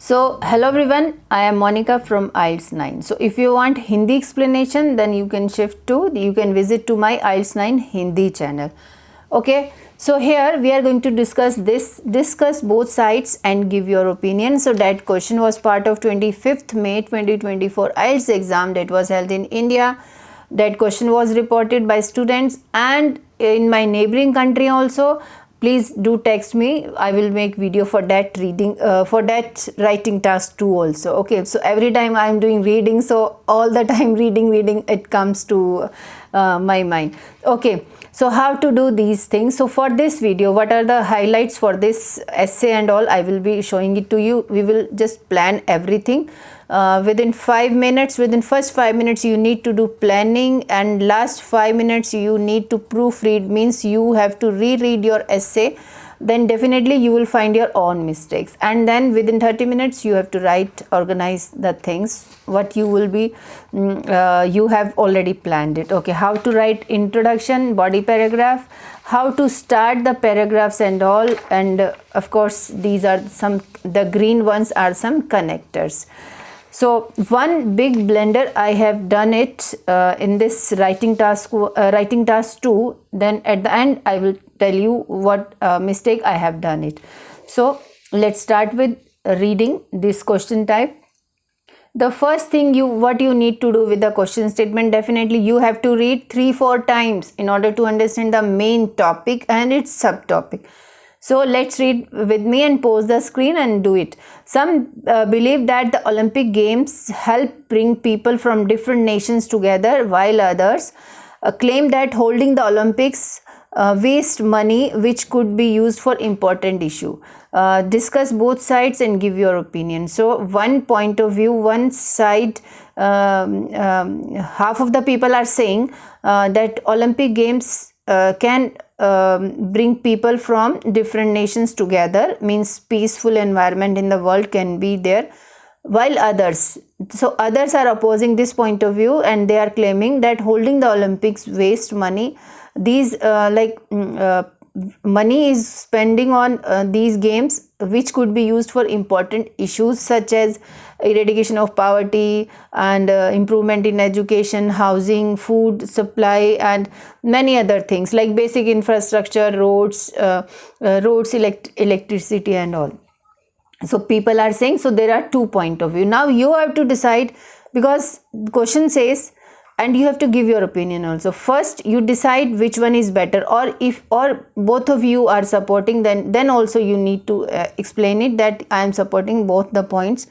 So hello everyone, I am Monica from IELTS 9. So if you want Hindi explanation, then you can visit to my IELTS 9 Hindi channel. Okay, so here we are going to discuss both sides and give your opinion. So that question was part of 25th May 2024 IELTS exam that was held in India. That question was reported by students and in my neighboring country also. Please do text me. I will make video for that writing task 2 also. Okay, so every time I am doing reading, so all the time reading it comes to my mind. Okay, so how to do these things? So for this video, what are the highlights for this essay and all, I will be showing it to you. We will just plan everything within 5 minutes. Within first 5 minutes you need to do planning, and last 5 minutes you need to proofread, means you have to reread your essay. Then definitely you will find your own mistakes, and then within 30 minutes you have to organize the things what you will be you have already planned it. Okay, how to write introduction, body paragraph, how to start the paragraphs and all, and of course these are the green ones are some connectors. So one big blunder I have done it in this writing task 2. Then at the end I will tell you what mistake I have done it. So let's start with reading this question type. The first thing what you need to do with the question statement, definitely you have to read 3-4 times in order to understand the main topic and its subtopic. So let's read with me and pause the screen and do it. Some believe that the Olympic Games help bring people from different nations together, while others claim that holding the Olympics waste money which could be used for important issue. Discuss both sides and give your opinion. So one point of view, one side, half of the people are saying that Olympic Games can bring people from different nations together, means peaceful environment in the world can be there, while others are opposing this point of view, and they are claiming that holding the Olympics waste money. These money is spending on these games which could be used for important issues such as eradication of poverty and improvement in education, housing, food supply, and many other things like basic infrastructure, roads, electricity and all. So people are saying, so there are 2 points of view. Now you have to decide, because the question says, and you have to give your opinion also. First you decide which one is better, or both of you are supporting, then also you need to explain it that I am supporting both the points.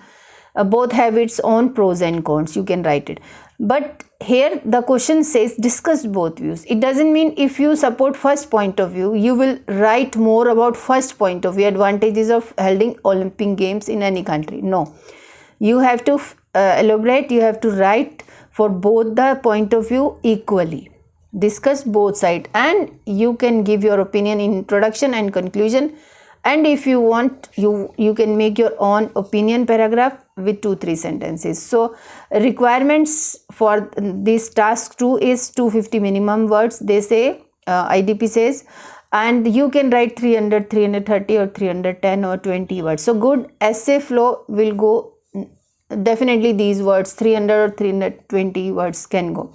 Both have its own pros and cons, you can write it. But here the question says discuss both views. It doesn't mean if you support first point of view you will write more about first point of view, advantages of holding Olympic Games in any country. No, you have to elaborate, you have to write for both the point of view equally. Discuss both sides, and you can give your opinion in introduction and conclusion. And if you want, you can make your own opinion paragraph with 2-3 sentences. So requirements for this task 2 is 250 minimum words, they say, IDP says, and you can write 300, 330 or 310 or 20 words. So good essay flow will go, definitely these words 300 or 320 words can go.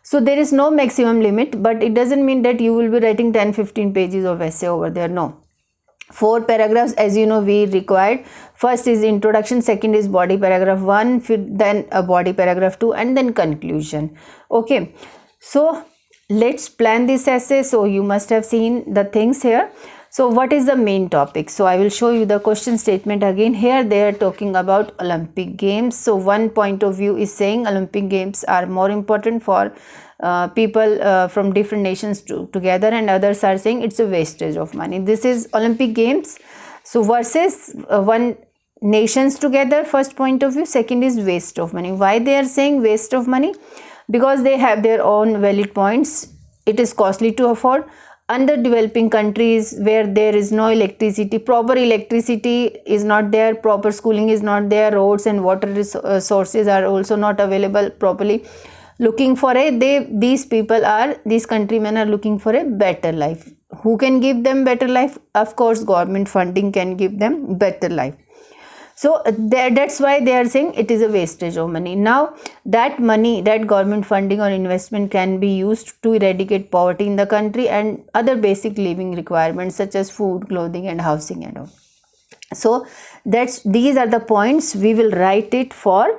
So there is no maximum limit, but it doesn't mean that you will be writing 10-15 pages of essay over there. No. 4 paragraphs, as you know, we required. First is introduction, second is body paragraph 1, then a body paragraph 2, and then conclusion. Okay, so let's plan this essay. So you must have seen the things here. So what is the main topic? So I will show you the question statement again. Here they are talking about Olympic Games. So one point of view is saying Olympic Games are more important for people from different nations together, and others are saying it's a wastage of money. This is Olympic Games. So versus one nations together, first point of view. Second is waste of money. Why they are saying waste of money? Because they have their own valid points. It is costly to afford. Underdeveloping countries where there is no electricity, proper electricity is not there, proper schooling is not there, roads and water resources are also not available properly. Looking for these countrymen are looking for a better life. Who can give them better life? Of course, government funding can give them better life. So that's why they are saying it is a wastage of money. Now that money, that government funding or investment can be used to eradicate poverty in the country and other basic living requirements such as food, clothing and housing and all. So these are the points we will write it for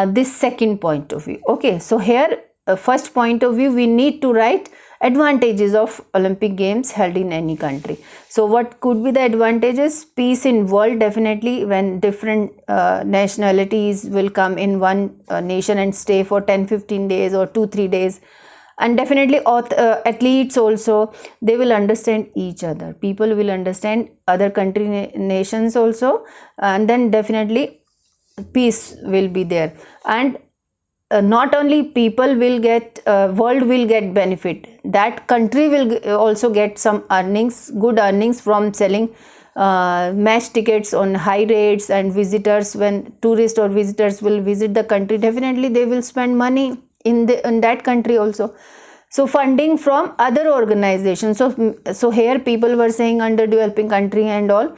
this second point of view. Okay, so here first point of view, we need to write advantages of Olympic Games held in any country. So what could be the advantages? Peace in world, definitely, when different nationalities will come in one nation and stay for 10-15 days or 2-3 days. And definitely athletes also, they will understand each other. People will understand other country nations also, and then definitely peace will be there. And not only people will get, world will get benefit, that country will also get some earnings, good earnings from selling match tickets on high rates. And visitors, when tourists or visitors will visit the country, definitely they will spend money in that country also. So funding from other organizations. So here people were saying underdeveloping country and all,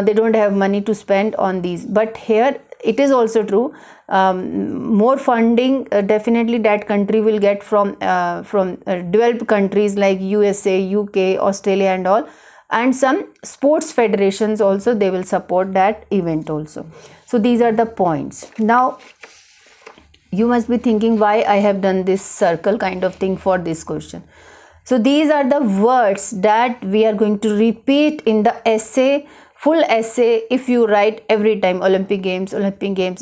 they don't have money to spend on these. But here it is also true, more funding definitely that country will get from developed countries like USA, UK, Australia and all. And some sports federations also, they will support that event also. So these are the points. Now you must be thinking why I have done this circle kind of thing for this question. So these are the words that we are going to repeat in the essay, full essay. If you write every time Olympic Games,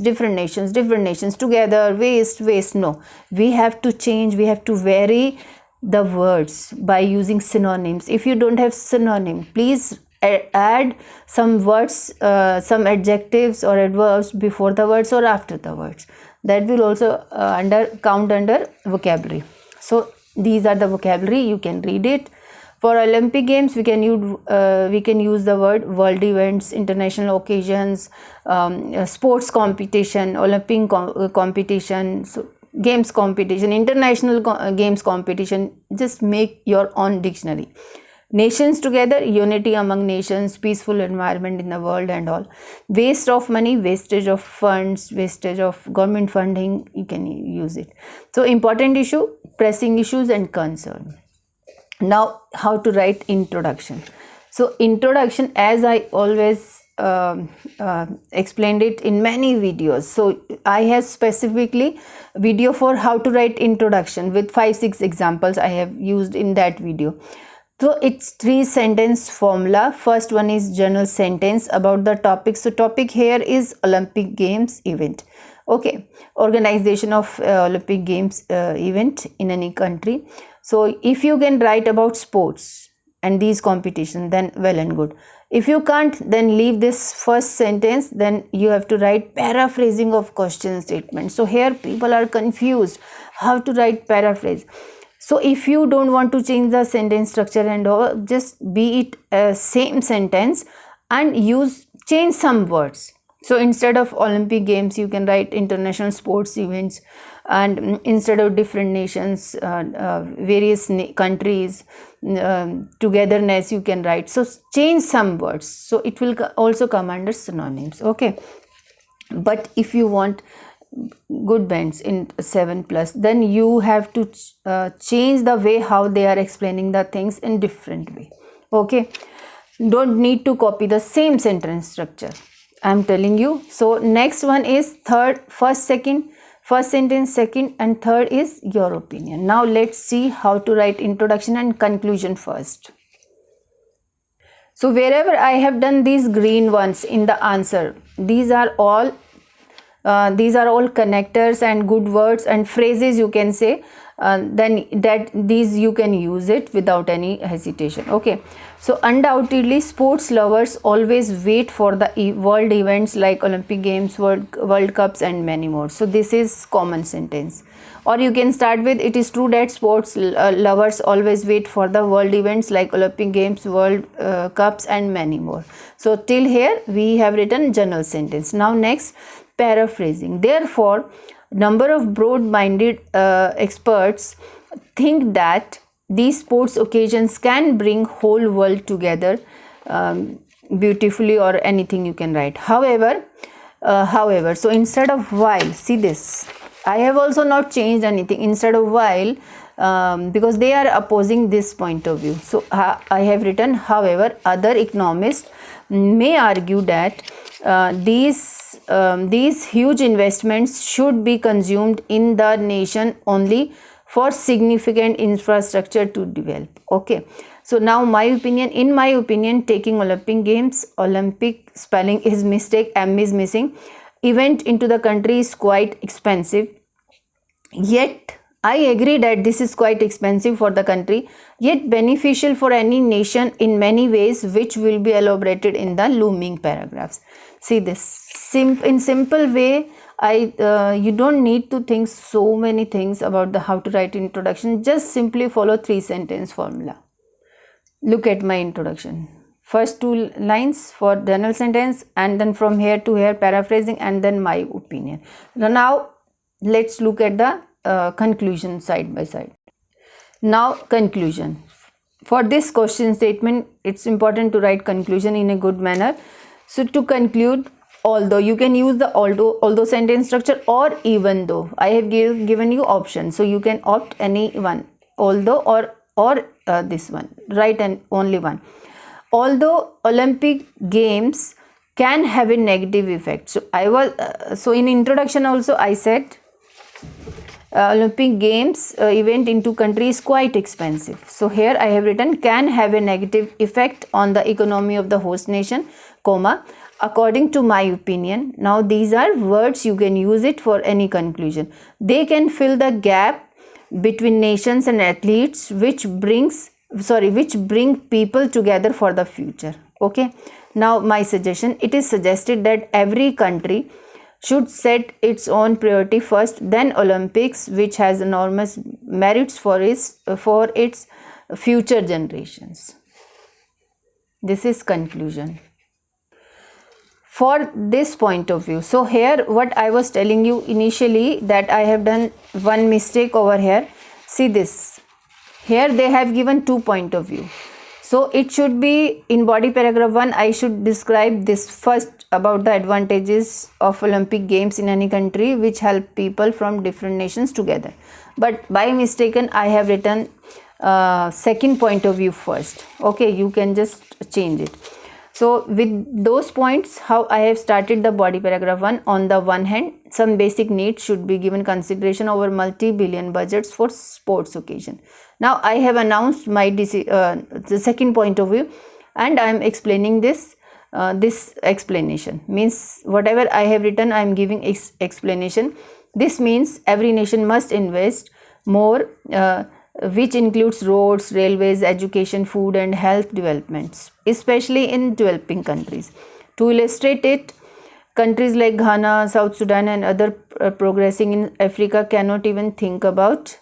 different nations together, waste. No, we have to change, we have to vary the words by using synonyms. If you don't have synonym, please add some words, some adjectives or adverbs before the words or after the words. That will also count under vocabulary. So these are the vocabulary, you can read it. For Olympic Games, we can use the word world events, international occasions, sports competition, Olympic competition, so games competition, international games competition. Just make your own dictionary. Nations together, unity among nations, peaceful environment in the world and all. Waste of money, wastage of funds, wastage of government funding, you can use it. So important issue, pressing issues and concern. Now how to write introduction. So introduction, as I always explained it in many videos. So I have specifically video for how to write introduction with 5-6 examples I have used in that video. So it's 3-sentence formula. First one is general sentence about the topic. So topic here is Olympic Games event. Okay, organization of Olympic Games event in any country. So if you can write about sports and these competitions, then well and good. If you can't, then leave this first sentence. Then you have to write paraphrasing of question statement. So here people are confused how to write paraphrase. So if you don't want to change the sentence structure and all, just be it a same sentence and change some words. So instead of Olympic Games, you can write international sports events, and instead of different nations, various countries, togetherness, you can write. So change some words. So it will also come under synonyms. Okay. But if you want good bands in 7+, then you have to change the way how they are explaining the things in different way. Okay, don't need to copy the same sentence structure, I'm telling you. So next one is first sentence second, and third is your opinion. Now let's see how to write introduction and conclusion first. So wherever I have done these green ones in the answer, these are all connectors and good words and phrases, you can say. Then these you can use it without any hesitation. Okay, so undoubtedly sports lovers always wait for the world events like Olympic Games, World Cups and many more. So this is common sentence. Or you can start with, it is true that sports lovers always wait for the world events like Olympic Games, World Cups and many more. So till here we have written general sentence. Now next, paraphrasing. Therefore, number of broad-minded experts think that these sports occasions can bring whole world together. beautifully or anything you can write. However, so instead of while, see this, I have also not changed anything. Instead of while, because they are opposing this point of view, so I have written however other economists may argue that these huge investments should be consumed in the nation only for significant infrastructure to develop. Okay, so now in my opinion, taking Olympic Games, Olympic spelling is mistake, M is missing, event into the country is quite expensive. Yet I agree that this is quite expensive for the country, yet beneficial for any nation in many ways, which will be elaborated in the looming paragraphs. See this, in simple way, you don't need to think so many things about how to write introduction. Just simply follow 3-sentence formula. Look at my introduction. First 2 lines for general sentence, and then from here to here paraphrasing, and then my opinion. Now let's look at the conclusion side by side. Now conclusion. For this question statement, it's important to write conclusion in a good manner. So to conclude, although, you can use the although sentence structure, or even though. I have given you options, so you can opt any one, although or this one, write only one. Although Olympic Games can have a negative effect. So in introduction also I said Olympic Games event into country is quite expensive. So here I have written can have a negative effect on the economy of the host nation, comma, according to my opinion. Now these are words, you can use it for any conclusion. They can fill the gap between nations and athletes, which bring people together for the future. Okay, now my suggestion, it is suggested that every country should set its own priority first, then Olympics, which has enormous merits for its future generations. This is conclusion. For this point of view, so here what I was telling you initially, that I have done one mistake over here. See this, here they have given 2 point of view. So it should be in body paragraph 1, I should describe this first about the advantages of Olympic Games in any country, which help people from different nations together. But by mistaken, I have written second point of view first. Okay, you can just change it. So with those points, how I have started the body paragraph 1. On the one hand, some basic needs should be given consideration over multi-billion budgets for sports occasion. Now I have announced my the second point of view, and I am explaining this. This explanation means whatever I have written, I am giving explanation. This means every nation must invest more, which includes roads, railways, education, food and health developments, especially in developing countries. To illustrate it, countries like Ghana, South Sudan and other progressing in Africa cannot even think about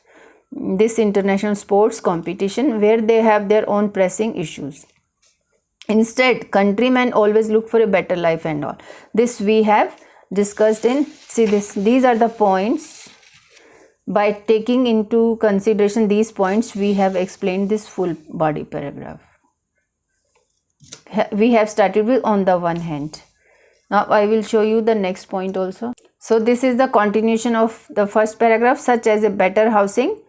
this international sports competition, where they have their own pressing issues. Instead, countrymen always look for a better life and all. This we have discussed in, see this, these are the points. By taking into consideration these points, we have explained this full body paragraph. We have started with on the one hand. Now I will show you the next point also. So this is the continuation of the first paragraph, such as a better housing,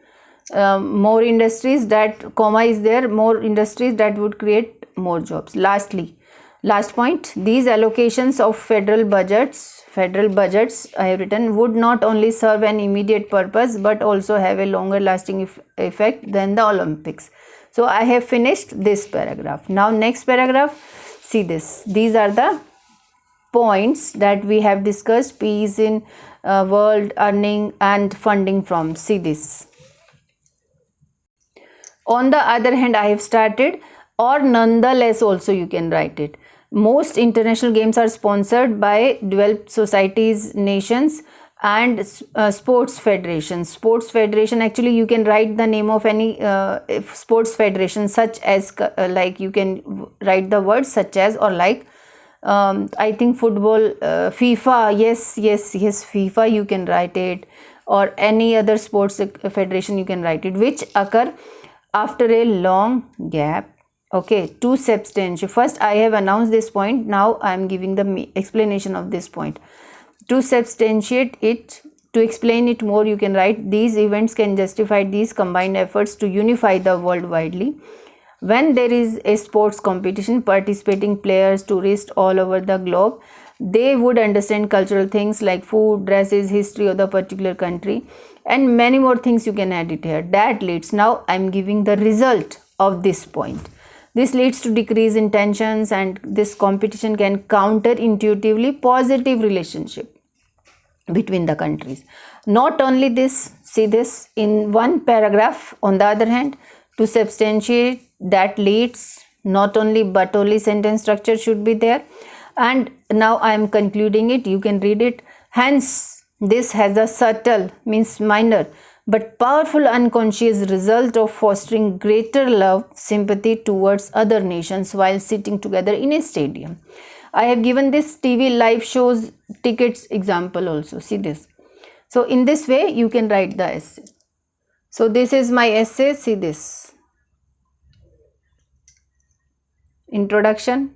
more industries, that comma is there, more industries that would create more jobs. Lastly, last point, these allocations of federal budgets I have written would not only serve an immediate purpose but also have a longer lasting effect than the Olympics. So I have finished this paragraph. Now next paragraph, see this, these are the points that we have discussed. Peace in world, earning and funding from, see this. On the other hand, I have started, or nonetheless also you can write it. Most international games are sponsored by developed societies, nations and sports federations. Sports federation, actually you can write the name of any sports federation, such as like you can write the words such as, or like I think football, FIFA, yes, FIFA you can write it, or any other sports federation you can write it, which occur after a long gap Okay, to substantiate. First I have announced this point, now I am giving the explanation of this point. To substantiate it, to explain it more, you can write, these events can justify these combined efforts to unify the world widely. When there is a sports competition, participating players, tourists all over the globe, they would understand cultural things like food, dresses, history of the particular country, and many more things you can add it here. That leads, now I am giving the result of this point. This leads to decrease in tensions, and this competition can counterintuitively positive relationship between the countries. Not only this, see this in one paragraph, on the other hand, to substantiate that leads, not only but only sentence structure should be there. And now I am concluding it, you can read it. Hence, this has a subtle, means minor, but powerful unconscious result of fostering greater love, sympathy towards other nations while sitting together in a stadium. I have given this TV live shows tickets example also. See this. So in this way you can write the essay. So this is my essay. See this. Introduction,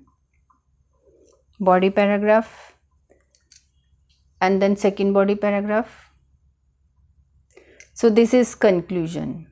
body paragraph, and then second body paragraph. So this is conclusion.